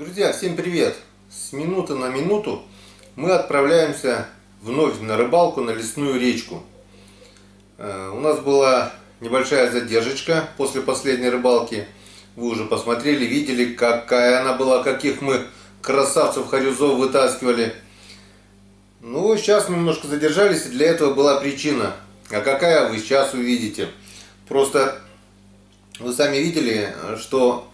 Друзья, всем привет! С минуты на минуту мы отправляемся вновь на рыбалку на лесную речку. У нас была небольшая задержечка после последней рыбалки. Вы уже посмотрели, видели, какая она была, каких мы красавцев хорюзов вытаскивали. Ну, сейчас мы немножко задержались, и для этого была причина. А какая, вы сейчас увидите. Просто вы сами видели, что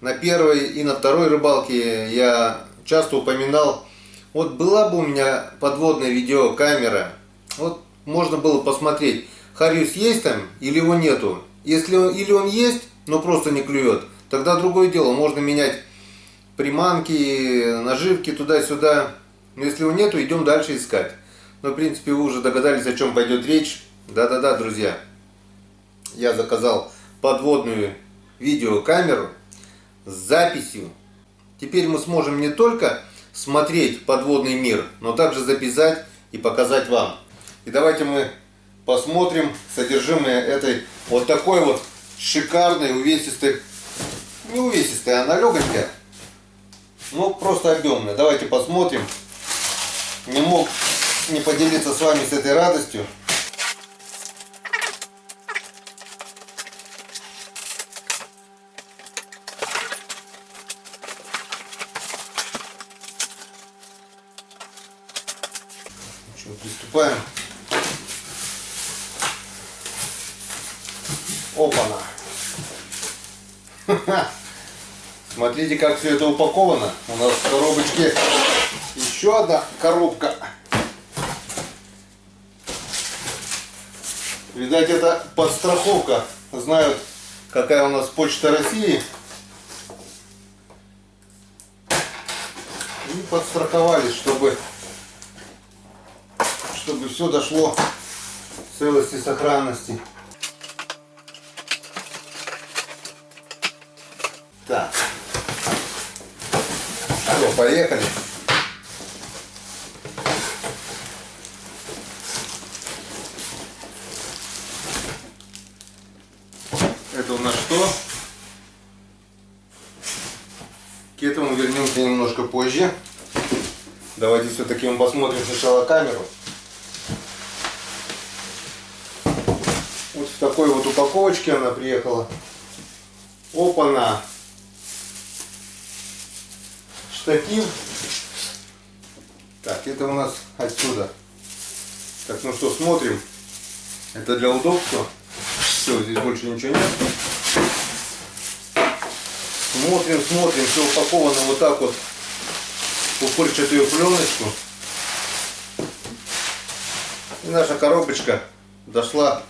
на первой и на второй рыбалке я часто упоминал, вот была бы у меня подводная видеокамера, вот можно было посмотреть, хорюз есть там или его нету. Если или он есть, но просто не клюет, тогда другое дело, можно менять приманки, наживки туда-сюда. Но если его нету, идем дальше искать. Но в принципе вы уже догадались, о чем пойдет речь. Да-да-да, друзья, я заказал подводную видеокамеру с записью. Теперь мы сможем не только смотреть подводный мир, но также записать и показать вам. И давайте мы посмотрим содержимое этой вот такой вот шикарной увесистой, не увесистая, она легонькая, но просто объемная. Давайте посмотрим. Не мог не поделиться с вами с этой радостью. Приступаем. Опа-на! Смотрите, как все это упаковано. У нас в коробочке еще одна коробка. Видать, это подстраховка. Знают, какая у нас Почта России. И подстраховались, чтобы все дошло в целости и сохранности. Так. Все, поехали. Это у нас что? К этому вернемся немножко позже. Давайте все-таки мы посмотрим сначала камеру. Вот в такой вот упаковочке она приехала. Опа-на! Штатив. Так, это у нас отсюда. Так, ну что, смотрим. Это для удобства. Все, здесь больше ничего нет. Смотрим, все упаковано вот так вот в пупырчатую пленочку. И наша коробочка дошла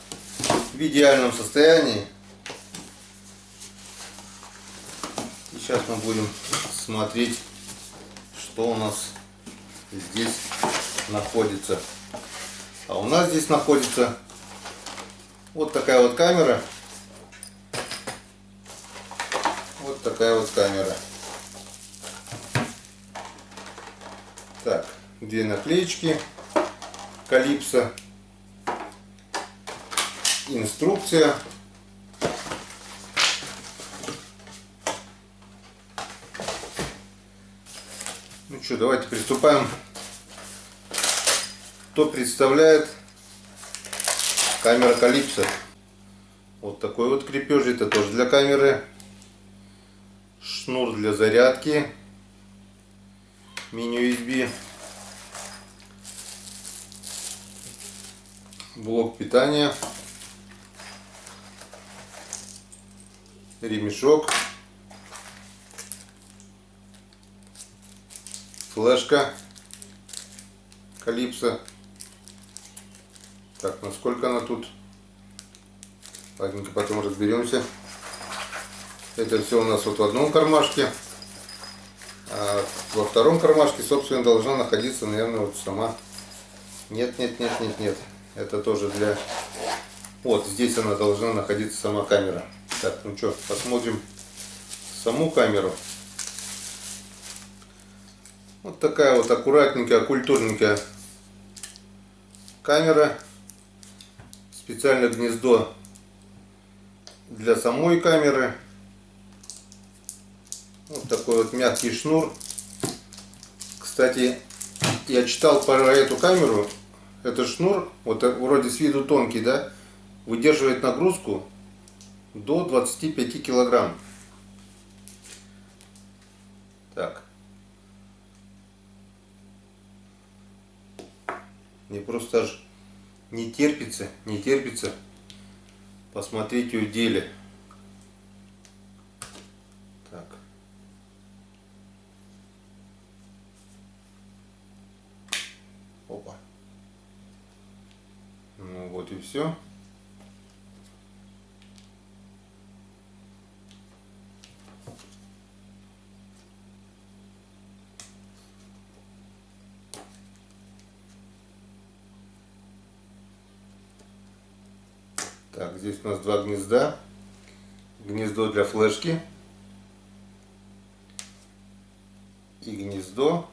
в идеальном состоянии. И сейчас мы будем смотреть, что у нас здесь находится. А у нас здесь находится вот такая вот камера. Вот такая вот камера. Так, две наклеечки Calypso. Инструкция. Ну что, давайте приступаем. Что представляет камера Calypso? Вот такой вот крепеж, это тоже для камеры. Шнур для зарядки. Мини-USB. Блок питания. Ремешок. Флешка Calypso. Так, насколько она тут? Ладненько, потом разберемся. Это все у нас вот в одном кармашке. А во втором кармашке, собственно, должна находиться, наверное, вот сама. Нет. Это тоже для... Вот здесь она должна находиться, сама камера. Так, ну что, посмотрим саму камеру. Вот такая вот аккуратненькая, культурненькая камера. Специальное гнездо для самой камеры. Вот такой вот мягкий шнур. Кстати, я читал про эту камеру. Этот шнур, вот вроде с виду тонкий, да, выдерживает нагрузку до 25 килограмм. Так. Мне просто аж не терпится посмотреть ее в деле. Так. Опа. Ну вот и все. Так, здесь у нас два гнезда. Гнездо для флешки и гнездо,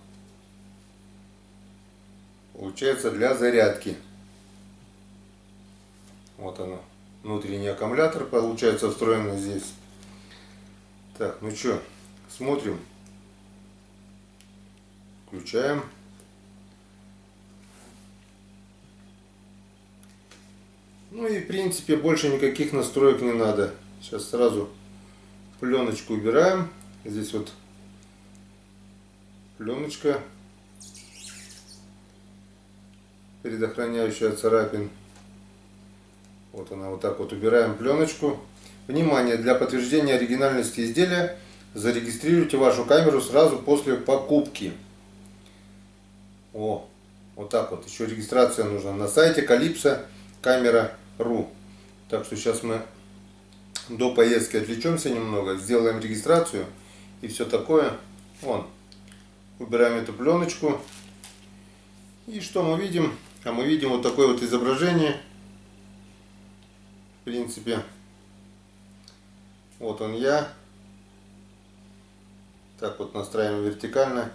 получается, для зарядки. Вот оно, внутренний аккумулятор получается встроенный здесь. Так, ну что, смотрим, включаем. Ну и в принципе больше никаких настроек не надо. Сейчас сразу пленочку убираем. Здесь вот пленочка, предохраняющая от царапин. Вот она, вот так вот убираем пленочку. Внимание! Для подтверждения оригинальности изделия зарегистрируйте вашу камеру сразу после покупки. О, вот так вот. Еще регистрация нужна на сайте Calypso-Camera.ru. Так что сейчас мы до поездки отвлечемся немного, сделаем регистрацию и все такое. Вон, убираем эту пленочку. И что мы видим? А мы видим вот такое вот изображение. В принципе, вот он я. Так вот настраиваем вертикально.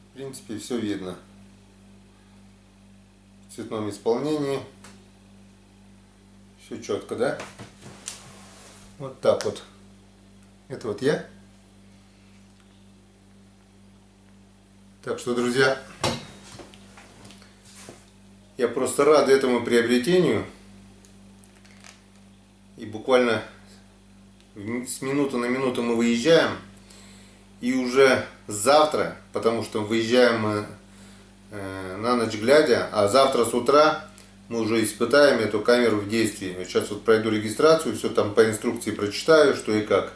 В принципе, все видно. В цветном исполнении. Все четко, да? Вот так вот. Это вот я. Так что, друзья, я просто рад этому приобретению. И буквально с минуты на минуту мы выезжаем. И уже завтра, потому что выезжаем мы на ночь глядя, а завтра с утра мы уже испытаем эту камеру в действии. Сейчас вот пройду регистрацию, все там по инструкции прочитаю, что и как.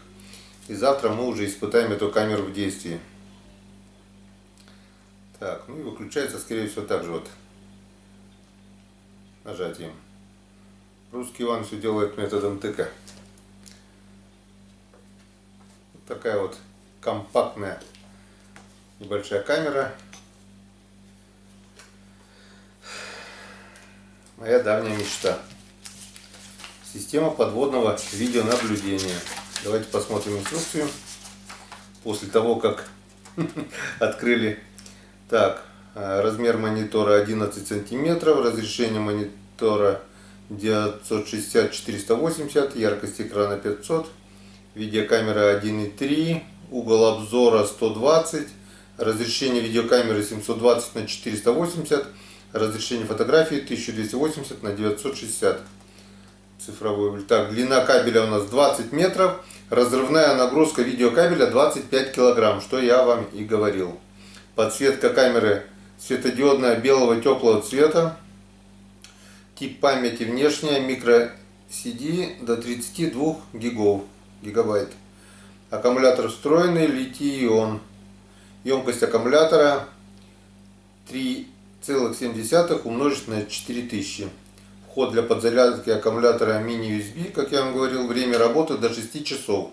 И завтра мы уже испытаем эту камеру в действии. Так, ну и выключается, скорее всего, так же вот нажатием. Русский Иван все делает методом тыка. Вот такая вот компактная небольшая камера. Моя давняя мечта. Система подводного видеонаблюдения. Давайте посмотрим инструкцию. После того, как открыли. Так, размер монитора 11 сантиметров, разрешение монитора 960-480, яркость экрана 500, видеокамера 1.3, угол обзора 120, разрешение видеокамеры 720 на 480, разрешение фотографии 1280 на 960. Цифровой. Так, длина кабеля у нас 20 метров, разрывная нагрузка видеокабеля 25 килограмм, что я вам и говорил. Подсветка камеры светодиодная белого теплого цвета. Тип памяти внешняя, micro CD до 32 гигабайт. Аккумулятор встроенный, литий-ион. Емкость аккумулятора 3,7 умножить на 4000. Вход для подзарядки аккумулятора мини-USB, как я вам говорил, время работы до 6 часов.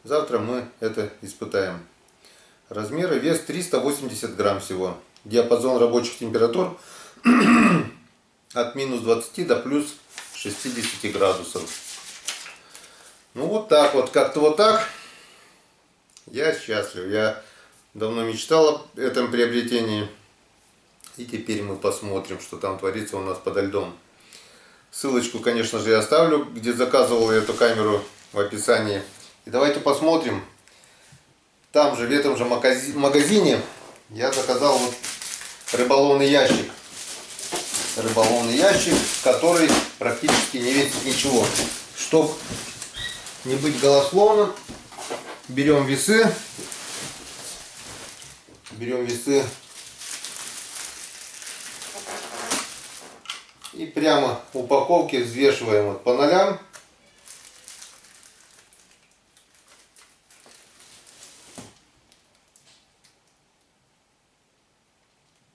Завтра мы это испытаем. Размеры, вес 380 грамм всего. Диапазон рабочих температур от минус 20 до плюс 60 градусов. Ну вот так вот, как-то вот так. Я счастлив. Я давно мечтал об этом приобретении. И теперь мы посмотрим, что там творится у нас подо льдом. Ссылочку, конечно же, я оставлю, где заказывал я эту камеру, в описании. И давайте посмотрим. Там же, в этом же магазине я заказал вот рыболовный ящик. Рыболовный ящик, который практически не весит ничего. Чтобы не быть голословным, берем весы. И прямо упаковки взвешиваем вот по нолям.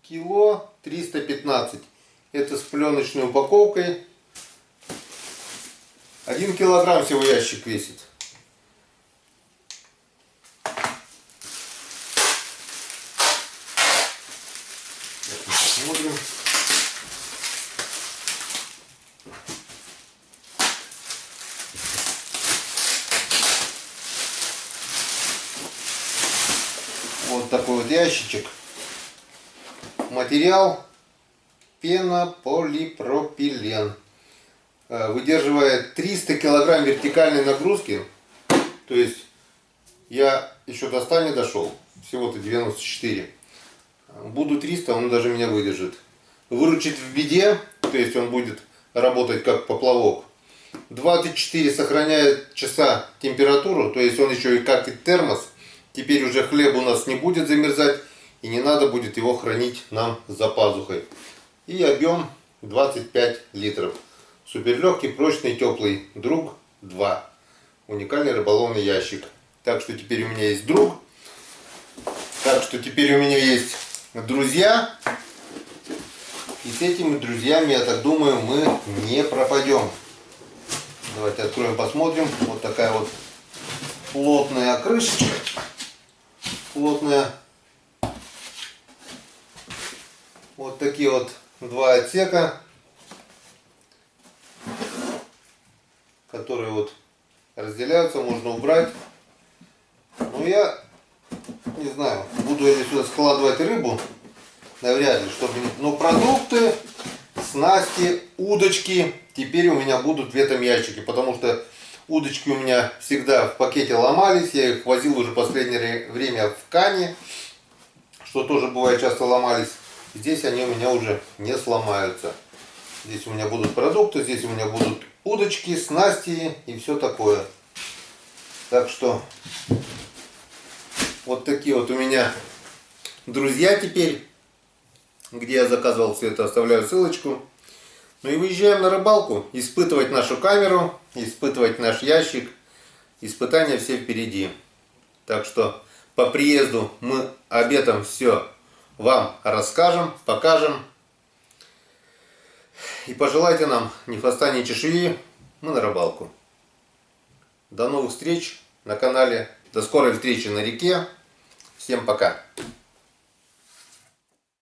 Кило 315. Это с пленочной упаковкой. 1 килограмм всего ящик весит. Посмотрим. Вот такой вот ящичек. Материал пенополипропилен. Выдерживает 300 килограмм вертикальной нагрузки. То есть я еще до 100 не дошел. Всего-то 94. Буду 300, он даже меня выдержит. Выручит в беде. То есть он будет работать как поплавок. 24 сохраняет часа температуру. То есть он еще и как и термос. Теперь уже хлеб у нас не будет замерзать. И не надо будет его хранить нам за пазухой. И объем 25 литров. Суперлегкий, прочный, теплый. Друг 2. Уникальный рыболовный ящик. Так что теперь у меня есть друг. Так что теперь у меня есть друзья. И с этими друзьями, я так думаю, мы не пропадем. Давайте откроем, посмотрим. Вот такая вот плотная крышечка. Плотная. Вот такие вот 2 отсека, которые вот разделяются, можно убрать. Но я не знаю, буду я сюда складывать рыбу, навряд ли, чтобы... Но продукты, снасти, удочки теперь у меня будут в этом ящике, потому что удочки у меня всегда в пакете ломались, я их возил уже последнее время в Кане, что тоже бывает часто ломались. Здесь они у меня уже не сломаются. Здесь у меня будут продукты, здесь у меня будут удочки, снасти и все такое. Так что вот такие вот у меня друзья теперь. Где я заказывал все это, оставляю ссылочку. Ну и выезжаем на рыбалку, испытывать нашу камеру, испытывать наш ящик. Испытания все впереди. Так что по приезду мы об этом все вам расскажем, покажем. И пожелайте нам ни хвоста, ни чешуи. Мы на рыбалку. До новых встреч на канале. До скорой встречи на реке. Всем пока.